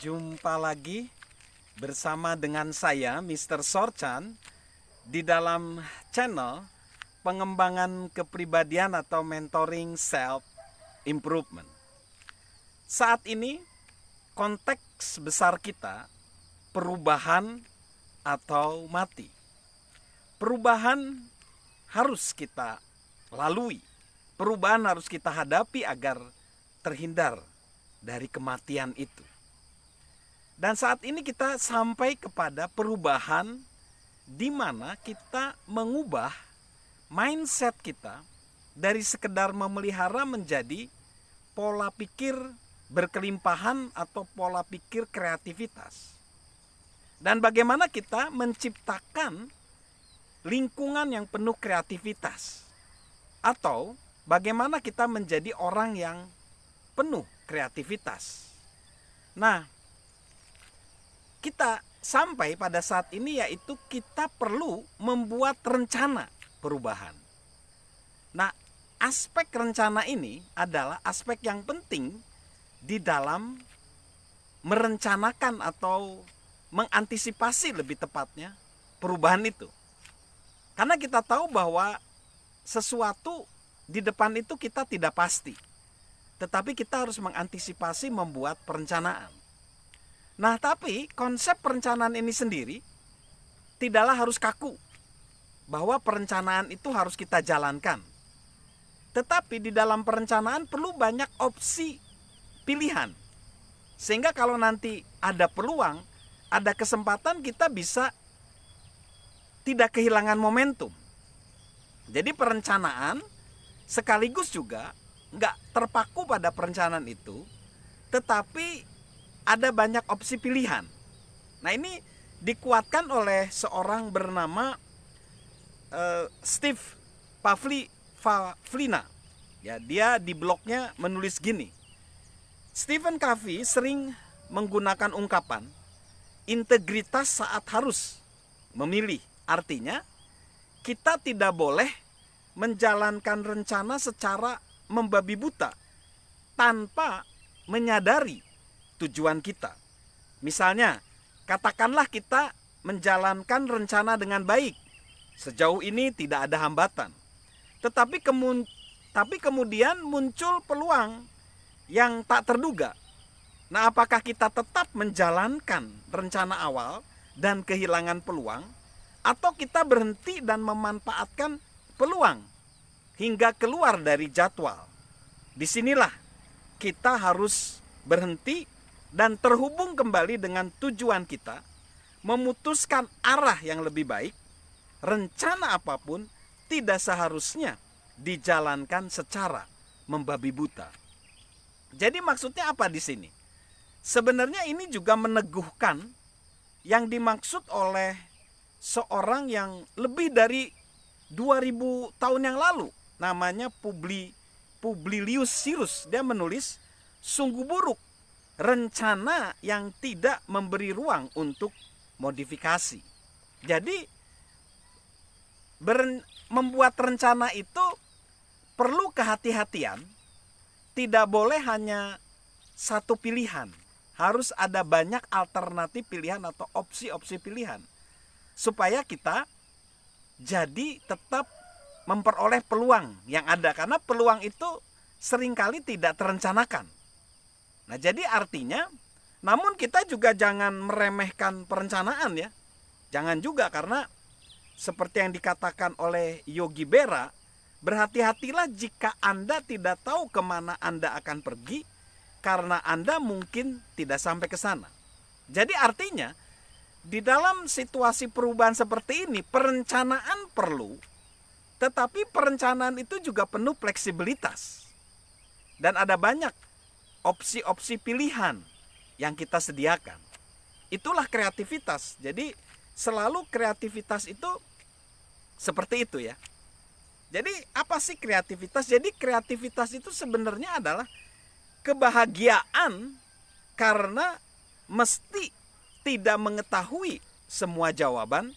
Jumpa lagi bersama dengan saya, Mr. Sorchan, di dalam channel pengembangan kepribadian atau mentoring self improvement. Saat ini konteks besar kita perubahan atau mati. Perubahan harus kita lalui. Perubahan harus kita hadapi agar terhindar dari kematian itu. Dan saat ini kita sampai kepada perubahan di mana kita mengubah mindset kita dari sekedar memelihara menjadi pola pikir berkelimpahan atau pola pikir kreativitas. Dan bagaimana kita menciptakan lingkungan yang penuh kreativitas. Atau bagaimana kita menjadi orang yang penuh kreativitas. Nah, kita sampai pada saat ini yaitu kita perlu membuat rencana perubahan. Nah, aspek rencana ini adalah aspek yang penting di dalam merencanakan atau mengantisipasi lebih tepatnya perubahan itu. Karena kita tahu bahwa sesuatu di depan itu kita tidak pasti. Tetapi kita harus mengantisipasi membuat perencanaan. Nah, tapi konsep perencanaan ini sendiri tidaklah harus kaku. Bahwa perencanaan itu harus kita jalankan. Tetapi di dalam perencanaan perlu banyak opsi pilihan. Sehingga kalau nanti ada peluang, ada kesempatan kita bisa tidak kehilangan momentum. Jadi perencanaan sekaligus juga nggak terpaku pada perencanaan itu, tetapi ada banyak opsi pilihan. Nah, ini dikuatkan oleh seorang bernama Steve Pavlina. Ya, dia di blognya menulis gini. Stephen Covey sering menggunakan ungkapan integritas saat harus memilih. Artinya, kita tidak boleh menjalankan rencana secara membabi buta tanpa menyadari tujuan kita. Misalnya, katakanlah kita menjalankan rencana dengan baik. Sejauh ini tidak ada hambatan. Tetapi kemudian muncul peluang yang tak terduga. Nah, apakah kita tetap menjalankan rencana awal dan kehilangan peluang, atau kita berhenti dan memanfaatkan peluang hingga keluar dari jadwal? Disinilah kita harus berhenti dan terhubung kembali dengan tujuan kita, memutuskan arah yang lebih baik. Rencana apapun tidak seharusnya dijalankan secara membabi buta. Jadi maksudnya apa di sini? Sebenarnya ini juga meneguhkan yang dimaksud oleh seorang yang lebih dari 2000 tahun yang lalu, namanya Publilius Sirus. Dia menulis, sungguh buruk rencana yang tidak memberi ruang untuk modifikasi. Jadi membuat rencana itu perlu kehati-hatian. Tidak boleh hanya satu pilihan. Harus ada banyak alternatif pilihan atau opsi-opsi pilihan. Supaya kita jadi tetap memperoleh peluang yang ada. Karena peluang itu seringkali tidak terencanakan. Nah, jadi artinya, namun kita juga jangan meremehkan perencanaan ya. Jangan juga, karena seperti yang dikatakan oleh Yogi Berra, berhati-hatilah jika Anda tidak tahu kemana Anda akan pergi, karena Anda mungkin tidak sampai ke sana. Jadi artinya, di dalam situasi perubahan seperti ini, perencanaan perlu, tetapi perencanaan itu juga penuh fleksibilitas. Dan ada banyak opsi-opsi pilihan yang kita sediakan. Itulah kreativitas. Jadi selalu kreativitas itu seperti itu ya. Jadi apa sih kreativitas? Jadi kreativitas itu sebenarnya adalah kebahagiaan karena mesti tidak mengetahui semua jawaban.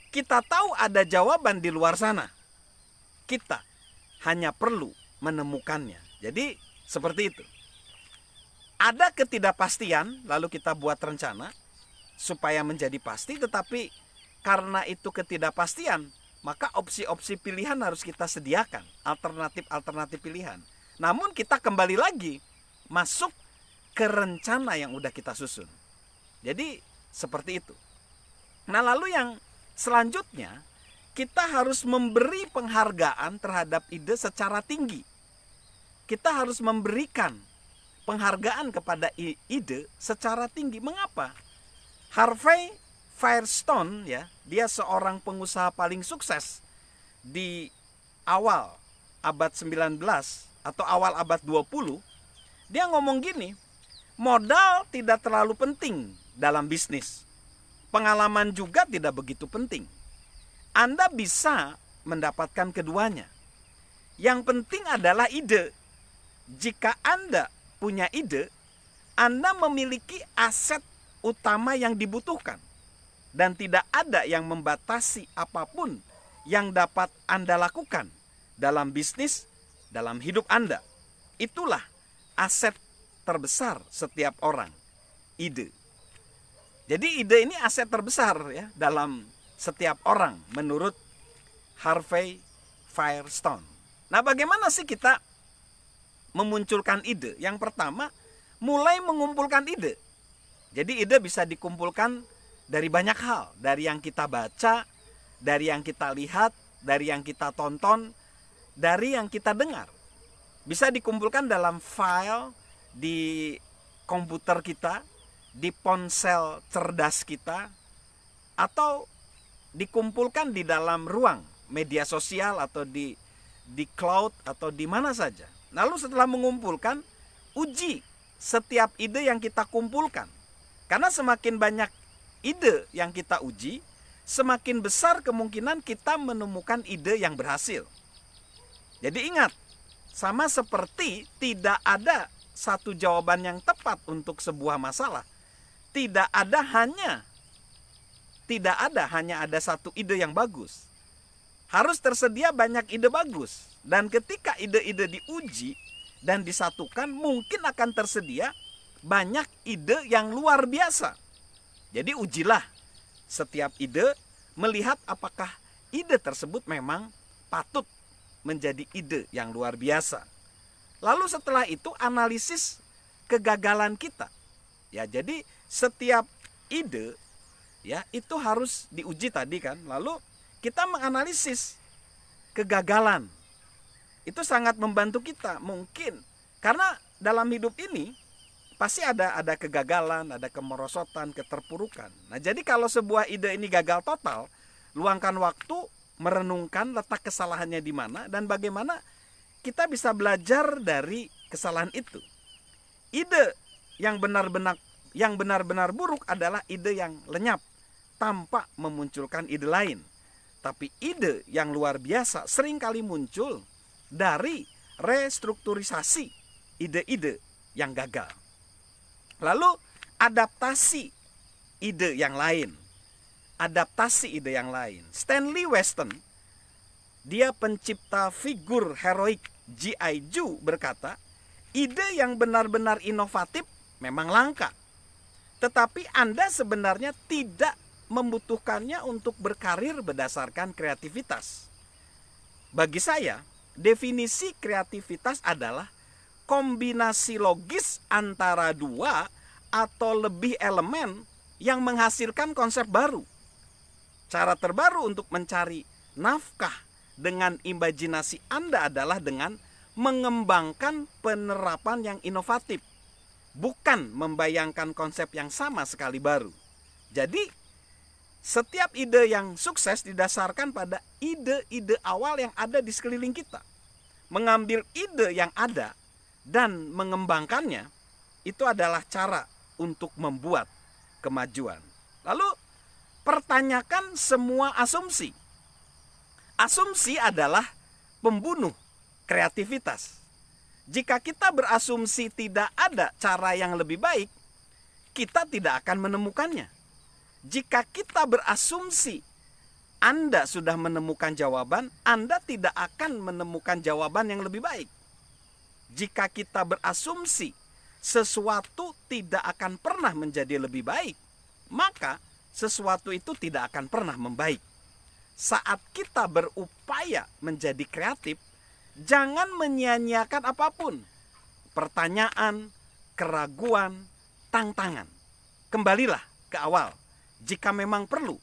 Kita tahu ada jawaban di luar sana. Kita hanya perlu menemukannya. Jadi seperti itu. Ada ketidakpastian, lalu kita buat rencana supaya menjadi pasti, tetapi karena itu ketidakpastian, maka opsi-opsi pilihan harus kita sediakan, alternatif-alternatif pilihan. Namun kita kembali lagi masuk ke rencana yang udah kita susun. Jadi seperti itu. Nah, lalu yang selanjutnya, kita harus memberi penghargaan terhadap ide secara tinggi. Kita harus memberikan penghargaan kepada ide secara tinggi. Mengapa? Harvey Firestone, ya, dia seorang pengusaha paling sukses di awal abad 19 atau awal abad 20. Dia ngomong gini, modal tidak terlalu penting dalam bisnis. Pengalaman juga tidak begitu penting. Anda bisa mendapatkan keduanya. Yang penting adalah ide. Jika Anda punya ide, Anda memiliki aset utama yang dibutuhkan. Dan tidak ada yang membatasi apapun yang dapat Anda lakukan dalam bisnis, dalam hidup Anda. Itulah aset terbesar setiap orang, ide. Jadi ide ini aset terbesar ya dalam setiap orang menurut Harvey Firestone. Nah, bagaimana sih kita memunculkan ide? Yang pertama, mulai mengumpulkan ide. Jadi ide bisa dikumpulkan dari banyak hal, dari yang kita baca, dari yang kita lihat, dari yang kita tonton, dari yang kita dengar. Bisa dikumpulkan dalam file di komputer kita, di ponsel cerdas kita, atau dikumpulkan di dalam ruang media sosial atau di cloud atau di mana saja. Lalu setelah mengumpulkan, uji setiap ide yang kita kumpulkan. Karena semakin banyak ide yang kita uji, semakin besar kemungkinan kita menemukan ide yang berhasil. Jadi ingat, sama seperti tidak ada satu jawaban yang tepat untuk sebuah masalah. Tidak ada hanya ada satu ide yang bagus. Harus tersedia banyak ide bagus. Dan ketika ide-ide diuji dan disatukan, mungkin akan tersedia banyak ide yang luar biasa. Jadi ujilah setiap ide, melihat apakah ide tersebut memang patut menjadi ide yang luar biasa. Lalu setelah itu analisis kegagalan kita. Ya, jadi setiap ide ya itu harus diuji tadi kan. Lalu kita menganalisis kegagalan. Itu sangat membantu kita mungkin karena dalam hidup ini pasti ada kegagalan, ada kemerosotan, keterpurukan. Nah, jadi kalau sebuah ide ini gagal total, luangkan waktu merenungkan letak kesalahannya di mana dan bagaimana kita bisa belajar dari kesalahan itu. Ide yang benar-benar buruk adalah ide yang lenyap tanpa memunculkan ide lain. Tapi ide yang luar biasa seringkali muncul dari restrukturisasi ide-ide yang gagal. Lalu adaptasi ide yang lain. Stanley Weston, dia pencipta figur heroik G.I. Joe, berkata, ide yang benar-benar inovatif memang langka. Tetapi Anda sebenarnya tidak membutuhkannya untuk berkarir berdasarkan kreativitas. Bagi saya, definisi kreativitas adalah kombinasi logis antara dua atau lebih elemen yang menghasilkan konsep baru. Cara terbaru untuk mencari nafkah dengan imajinasi Anda adalah dengan mengembangkan penerapan yang inovatif, bukan membayangkan konsep yang sama sekali baru. Jadi, setiap ide yang sukses didasarkan pada ide-ide awal yang ada di sekeliling kita. Mengambil ide yang ada dan mengembangkannya, itu adalah cara untuk membuat kemajuan. Lalu, pertanyakan semua asumsi. Asumsi adalah pembunuh kreativitas. Jika kita berasumsi tidak ada cara yang lebih baik, kita tidak akan menemukannya. Jika kita berasumsi Anda sudah menemukan jawaban, Anda tidak akan menemukan jawaban yang lebih baik. Jika kita berasumsi sesuatu tidak akan pernah menjadi lebih baik, maka sesuatu itu tidak akan pernah membaik. Saat kita berupaya menjadi kreatif, jangan menyia-nyiakan apapun. Pertanyaan, keraguan, tantangan. Kembalilah ke awal. Jika memang perlu,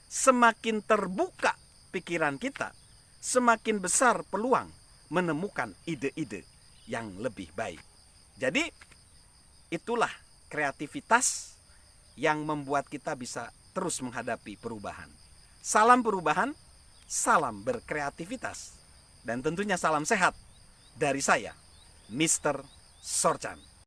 semakin terbuka pikiran kita, semakin besar peluang menemukan ide-ide yang lebih baik. Jadi, itulah kreativitas yang membuat kita bisa terus menghadapi perubahan. Salam perubahan, salam berkreativitas, dan tentunya salam sehat dari saya, Mr. Sorchan.